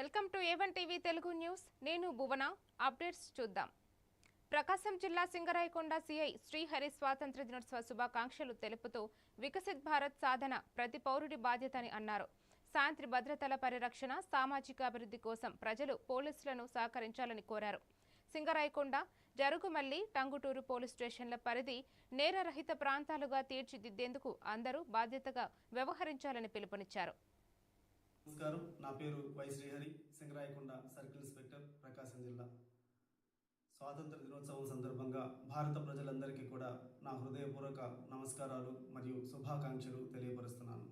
Welcome to A1 TV Telugu news. నేను భువన. Updates చూద్దాం. ప్రకాశం జిల్లా సింగరాయకొండ సిఐ శ్రీహరి స్వాతంత్ర్య దినోత్సవ శుభాకాంక్షలు తెలుపుతూ వికసిత్ భారత్ సాధన ప్రతి పౌరుడి బాధ్యత అని అన్నారు. శాంతి భద్రతల పరిరక్షణ, సామాజిక అభివృద్ధి కోసం ప్రజలు పోలీసులను సహకరించాలని కోరారు. సింగరాయకొండ, జరుగుమల్లి, టంగుటూరు పోలీస్ స్టేషన్ల పరిధి నేరరహిత ప్రాంతాలుగా తీర్చిదిద్దేందుకు అందరూ బాధ్యతగా వ్యవహరించాలని పిలుపునిచ్చారు. నమస్కారం, నా పేరు Y Srihari, Singarayakonda circle inspector, Prakasam జిల్లా. స్వాతంత్ర దినోత్సవం సందర్భంగా భారత ప్రజలందరికీ కూడా నా హృదయపూర్వక నమస్కారాలు మరియు శుభాకాంక్షలు తెలియపరుస్తున్నాను.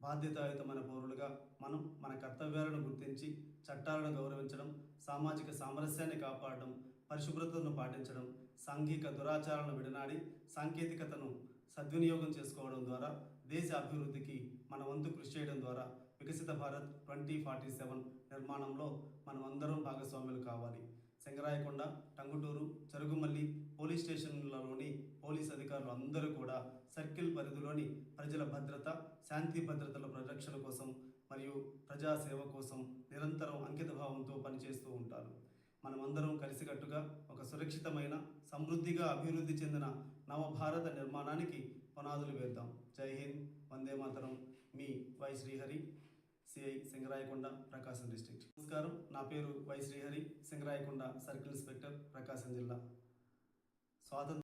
బాధ్యతాయుతమైన పౌరులుగా మనం మన కర్తవ్యాలను గుర్తించి చట్టాలను గౌరవించడం, సామాజిక సామరస్యాన్ని కాపాడడం, పరిశుభ్రతను పాటించడం, సాంఘిక దురాచారాలను విడనాడి సాంకేతికతను సద్వినియోగం చేసుకోవడం ద్వారా దేశ అభివృద్ధికి మన వంతు కృషి చేయడం ద్వారా వికసిత భారత్ 2047 నిర్మాణంలో మనమందరం భాగస్వాములు కావాలి. సింగరాయకొండ, టంగుటూరు, జరుగుమల్లి పోలీస్ స్టేషన్లలోని పోలీస్ అధికారులు అందరూ కూడా సర్కిల్ పరిధిలోని ప్రజల భద్రత, శాంతి భద్రతల పరిరక్షణ కోసం మరియు ప్రజాసేవ కోసం నిరంతరం అంకితభావంతో పనిచేస్తూ ఉంటారు. మనమందరం కలిసికట్టుగా ఒక సురక్షితమైన, సమృద్ధిగా అభివృద్ధి చెందిన నవభారత నిర్మాణానికి పునాదులు వేద్దాం. జై హింద్, వందే మాతరం. మీ Y Srihari, CI, Singarayakonda, Prakasam district. నమస్కారం, నా పేరు Y Srihari, Singarayakonda circle inspector, Prakasam జిల్లా. స్వాతంత్ర